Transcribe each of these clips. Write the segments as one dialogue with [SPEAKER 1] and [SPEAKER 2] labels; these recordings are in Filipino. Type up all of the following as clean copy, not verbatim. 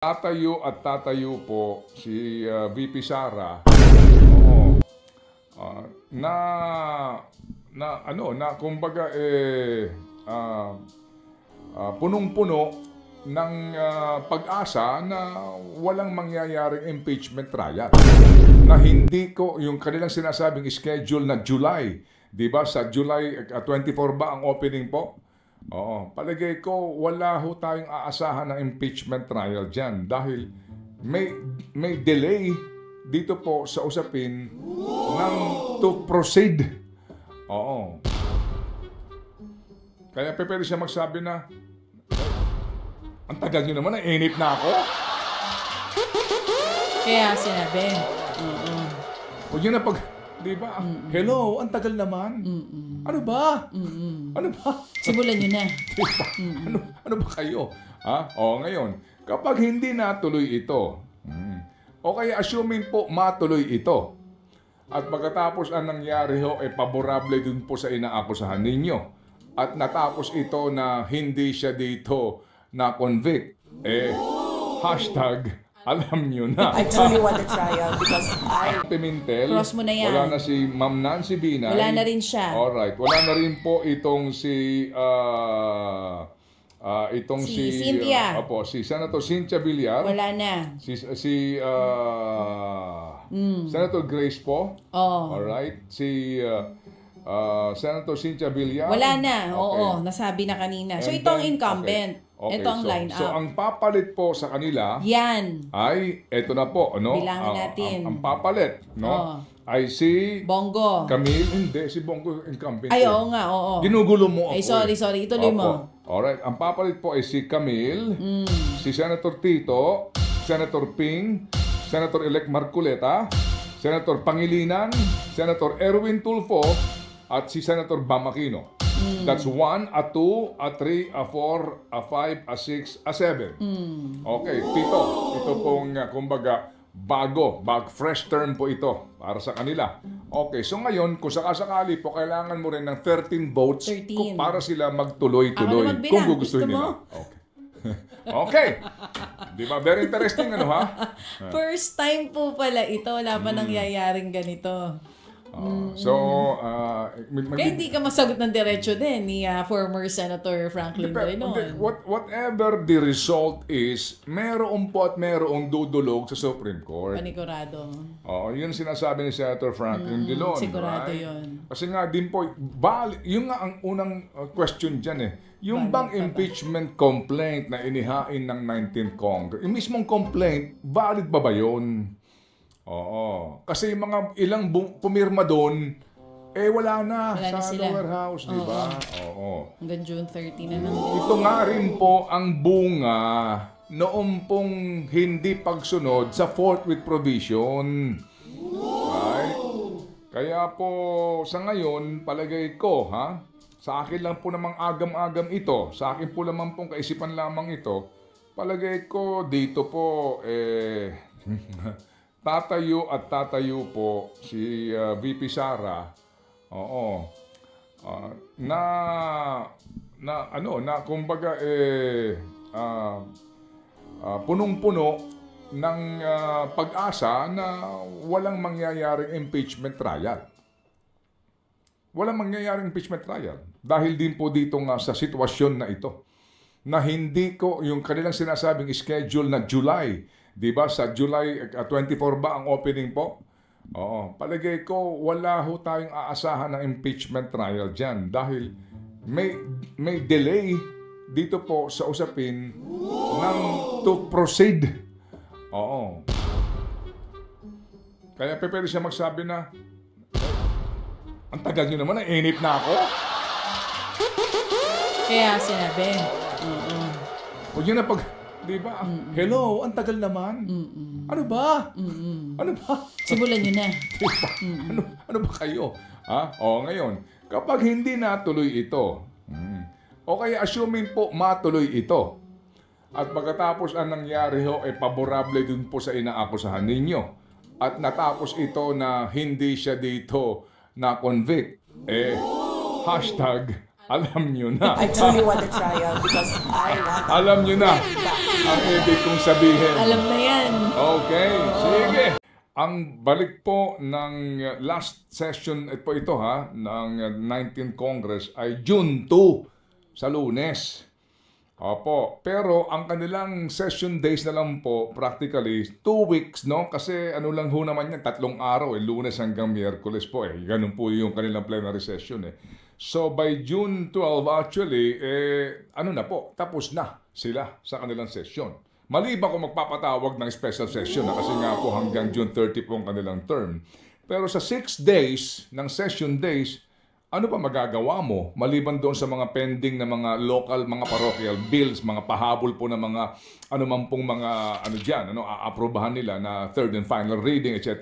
[SPEAKER 1] Tatayo at tatayo po si VP Sara. Oo. Na kumbaga punong-puno ng pag-asa na walang mangyayaring impeachment trial. Na hindi ko yung kanilang sinasabing schedule na July, 'di ba? Sa July 24 ba ang opening po? Oo, palagay ko wala ho tayong aasahan ng impeachment trial dyan dahil may delay dito po sa usapin ng to proceed. Oo. Kaya pwede siya magsabi na, ang tagal nyo naman, nainip na ako.
[SPEAKER 2] Kaya sinabi.
[SPEAKER 1] Huwag yun na pag, di ba? Hello, ang tagal naman. Ano ba? Ano ba?
[SPEAKER 2] Simulan nyo na.
[SPEAKER 1] Diba? Ano ba kayo? O ngayon, kapag hindi natuloy ito, o kaya assuming po matuloy ito, at pagkatapos ang nangyari ho, favorable din po sa inaakusahan ninyo, at natapos ito na hindi siya dito na-convict, hashtag, alam nyo na.
[SPEAKER 3] I truly want the trial because
[SPEAKER 1] Pimentel,
[SPEAKER 2] Cross mo na yan.
[SPEAKER 1] wala na si Ma'am Nancy Binay.
[SPEAKER 2] Wala na rin siya.
[SPEAKER 1] Alright, wala na rin po itong si
[SPEAKER 2] Cynthia.
[SPEAKER 1] si Senator Cynthia Villar.
[SPEAKER 2] Wala na.
[SPEAKER 1] Si Senator Grace po.
[SPEAKER 2] Oh.
[SPEAKER 1] Alright, si Senator Cynthia Villar.
[SPEAKER 2] Wala na.
[SPEAKER 1] Okay.
[SPEAKER 2] Oo, nasabi na kanina. So
[SPEAKER 1] And
[SPEAKER 2] ito ang
[SPEAKER 1] then,
[SPEAKER 2] incumbent.
[SPEAKER 1] okay.
[SPEAKER 2] Ito ang line-up.
[SPEAKER 1] So ang papalit po sa kanila
[SPEAKER 2] Yan.
[SPEAKER 1] ay eto na po, ano?
[SPEAKER 2] Bilangin natin.
[SPEAKER 1] Ang papalit, no? Ay si
[SPEAKER 2] Bongo.
[SPEAKER 1] Camille, hindi si Bongo incumbent.
[SPEAKER 2] Ay, oo nga, oo.
[SPEAKER 1] Ginugulo mo ako.
[SPEAKER 2] Ay, sorry. Ituloy mo.
[SPEAKER 1] Alright, ang papalit po ay si Camille, si Senator Tito, Senator Ping, Senator-elect Marcoleta, Senator Pangilinan, Senator Erwin Tulfo, at si Senator Bam Aquino. That's 1, 2, 3, 4, 5, 6, 7. Okay, Tito, ito pong kumbaga fresh term po ito para sa kanila. Okay, so ngayon, kung sakasakali po, kailangan mo rin ng 13 votes
[SPEAKER 2] 13.
[SPEAKER 1] para sila magtuloy-tuloy.
[SPEAKER 2] Ako na magbilang.
[SPEAKER 1] Kung gugustuhin
[SPEAKER 2] Gusto mo?
[SPEAKER 1] nila. Okay. Okay. Di ba? Very interesting, ano ha?
[SPEAKER 2] First time po pala ito. Wala pa nangyayaring ganito. Kaya hindi ka masagot ng diretso din ni former Senator Franklin Drilon.
[SPEAKER 1] Whatever the result is, meron po at merong dudulog sa Supreme Court.
[SPEAKER 2] Panigurado.
[SPEAKER 1] Oo, yun sinasabi ni Senator Franklin Drilon.
[SPEAKER 2] Sigurado
[SPEAKER 1] right?
[SPEAKER 2] yun.
[SPEAKER 1] Kasi nga din po, yung nga ang unang question dyan yung bang impeachment complaint na inihain ng 19th Congress, yung mismong complaint, valid ba ba yun? Oo. Kasi yung mga ilang pumirma doon, wala na
[SPEAKER 2] Wala na
[SPEAKER 1] sa
[SPEAKER 2] sila.
[SPEAKER 1] lower house, di ba? Oo.
[SPEAKER 2] Hanggang June 30 na lang.
[SPEAKER 1] Ito nga rin po ang bunga noong pong hindi pagsunod sa forthwith provision. Right? Kaya po sa ngayon, palagay ko, sa akin lang po namang agam-agam ito, sa akin po naman pong kaisipan lamang ito, palagay ko dito po, tatayo at tatayo po si VP Sara. Oo. Kumbaga punong-puno ng pag-asa na walang mangyayaring impeachment trial. Walang mangyayaring impeachment trial dahil din po dito nga sa sitwasyon na ito na hindi ko yung kanilang sinasabing schedule na July, 'di ba? Sa July 24 ba ang opening po? Oo, palagay ko wala ho tayong aasahan ng impeachment trial diyan dahil may delay dito po sa usapin ng to proceed. Oo. Kaya pwede siya magsabi na, ang tagal nyo naman, nainip na ako.
[SPEAKER 2] Kaya sinabi.
[SPEAKER 1] Huwag yun na pag, di ba? Hello, ang tagal naman. Ano ba? Ano ba?
[SPEAKER 2] Simulan nyo na.
[SPEAKER 1] Diba? Ano ba kayo? O ngayon, kapag hindi natuloy ito, o kaya assuming po matuloy ito, at pagkatapos ang nangyari ho, favorable din po sa inaakusahan ninyo, at natapos ito na hindi siya dito na-convict, hashtag, alam nyo na.
[SPEAKER 3] I truly want the trial because I want
[SPEAKER 1] Alam nyo na. ang ibig kong sabihin.
[SPEAKER 2] Alam na yan.
[SPEAKER 1] Okay, sige. Ang balik po ng last session po ito ng 19th Congress ay June 2 sa Lunes. Opo, pero ang kanilang session days na lang po practically 2 weeks, no? Kasi ano lang ho naman yan, 3 araw, Lunes hanggang Miyerkules po Ganun po yung kanilang plenary session So by June 12 actually, ano na po, tapos na sila sa kanilang session. Maliban kung magpapatawag ng special session kasi nga po hanggang June 30 po ang kanilang term. Pero sa 6 days ng session days, ano pa magagawa mo maliban doon sa mga pending na mga local, mga parochial bills, mga pahabol po ng mga man pong mga aaprobahan nila na third and final reading, etc.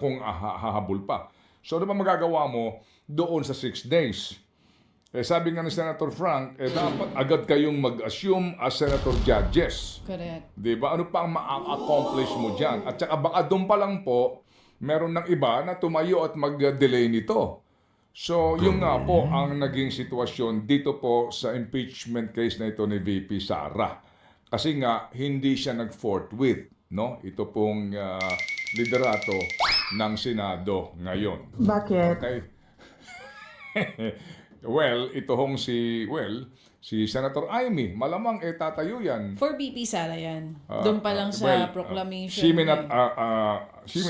[SPEAKER 1] kung hahabol pa. So ano pa magagawa mo doon sa 6 days? Sabi nga ni Senator Frank, dapat agad kayong mag-assume as senator judges.
[SPEAKER 2] Correct.
[SPEAKER 1] Diba? Ano pa ang ma-accomplish mo dyan? At saka baka doon pa lang po, meron ng iba na tumayo at mag-delay nito. So, yun nga po ang naging sitwasyon dito po sa impeachment case na ito ni VP Sara. Kasi nga, hindi siya nag-forthwith, no? Ito pong liderato ng Senado ngayon.
[SPEAKER 3] Bakit?
[SPEAKER 1] Okay? Well, ito hong si Senator Amy, malamang tatayo yan.
[SPEAKER 2] For BP Sara yan. Doon pa lang sa proclamation.
[SPEAKER 1] She may not, si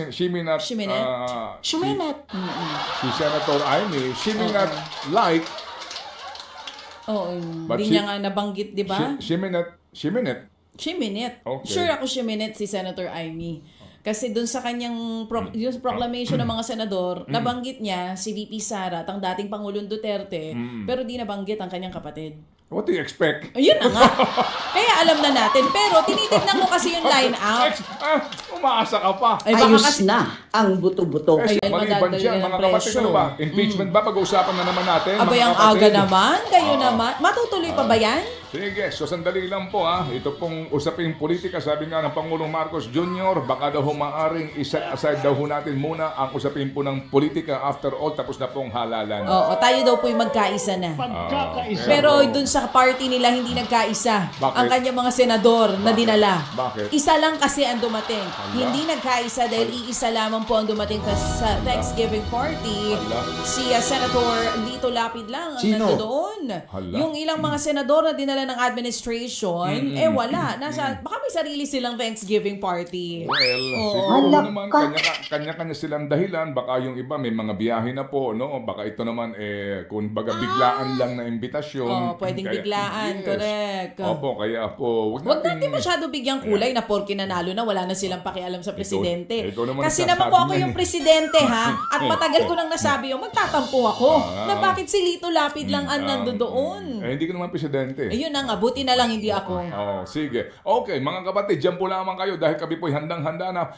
[SPEAKER 1] Senator Amy, she may not like,
[SPEAKER 2] Oo,
[SPEAKER 1] but
[SPEAKER 2] hindi niya nga nabanggit, di ba?
[SPEAKER 1] she may not.
[SPEAKER 2] Shiminit.
[SPEAKER 1] Okay.
[SPEAKER 2] Sure ako shiminit si Senator Amy. Kasi dun sa kanyang yung proclamation ng mga senador, nabanggit niya si VP Sara at ang dating Pangulong Duterte, pero di nabanggit ang kanyang kapatid.
[SPEAKER 1] What do you expect?
[SPEAKER 2] Ayun na nga. Kaya alam na natin. Pero tinitignan ko kasi yung line out.
[SPEAKER 1] Umaasa ka pa.
[SPEAKER 2] Ay, baka
[SPEAKER 3] Ayos
[SPEAKER 2] kasi,
[SPEAKER 3] na ang buto-buto.
[SPEAKER 2] Ayun,
[SPEAKER 1] Maliban
[SPEAKER 2] madadali
[SPEAKER 1] dyan,
[SPEAKER 2] na ng
[SPEAKER 1] mga kapatid,
[SPEAKER 2] presyo.
[SPEAKER 1] ano ba? Impeachment ba? Pag-uusapan na naman natin.
[SPEAKER 2] abay,
[SPEAKER 1] mga
[SPEAKER 2] ang
[SPEAKER 1] kapatid.
[SPEAKER 2] aga naman. Kayo naman. Matutuloy pa ba yan?
[SPEAKER 1] Sige, so sandali lang po Ito pong usaping politika, sabi nga ng Pangulong Marcos Jr., baka daw humaaring iset aside daw ho natin muna ang usapin po ng politika. After all, tapos na pong halalan.
[SPEAKER 2] Oo, tayo daw po'y magkaisa na. Pero dun sa party nila, hindi nagkaisa.
[SPEAKER 1] Bakit?
[SPEAKER 2] Ang kanyang mga senador na dinala.
[SPEAKER 1] Bakit?
[SPEAKER 2] Isa lang kasi ang dumating. Hindi nagkaisa dahil iisa lamang po ang dumating sa Thanksgiving party. Si Senator Lito Lapid lang ang nandoon. Yung ilang mga senador na dinala ng administration, wala. Baka may sarili silang Thanksgiving party.
[SPEAKER 1] Well, siguro naman, kanya-kanya silang dahilan. Baka yung iba may mga biyahe na po, no? Baka ito naman, kung baga biglaan lang na imbitasyon.
[SPEAKER 2] Pwedeng biglaan, correct.
[SPEAKER 1] Opo, kaya po,
[SPEAKER 2] Huwag natin masyado bigyang kulay na porke nanalo na, wala na silang pakialam sa presidente.
[SPEAKER 1] ikaw naman
[SPEAKER 2] Kasi
[SPEAKER 1] nagsasabi
[SPEAKER 2] naman po ako
[SPEAKER 1] yan
[SPEAKER 2] yung presidente, at matagal ko nang nasabi yung magtatampo ako na bakit si Lito Lapid lang ang nandoon.
[SPEAKER 1] Hindi ko naman presidente.
[SPEAKER 2] Ayun na nga, buti na lang hindi ako.
[SPEAKER 1] Sige. Okay, mga kapatid, dyan po lamang kayo dahil kami po'y handang-handa na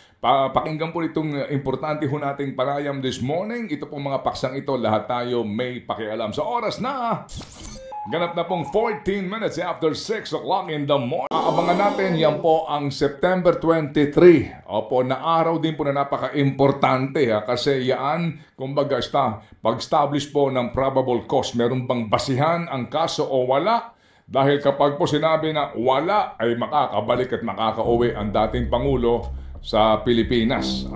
[SPEAKER 1] pakinggan po itong importante ho nating panayam this morning. Ito pong mga paksang ito, lahat tayo may pakialam. Sa oras na ganap na pong 14 minutes after 6 o'clock in the morning. Aabangan natin, yan po ang September 23. Opo, na araw din po na napaka-importante kasi yan, kumbaga, pag-establish po ng probable cause. Meron bang basihan ang kaso o wala? Dahil kapag po sinabi na wala, ay makakabalik at makakauwi ang dating Pangulo sa Pilipinas.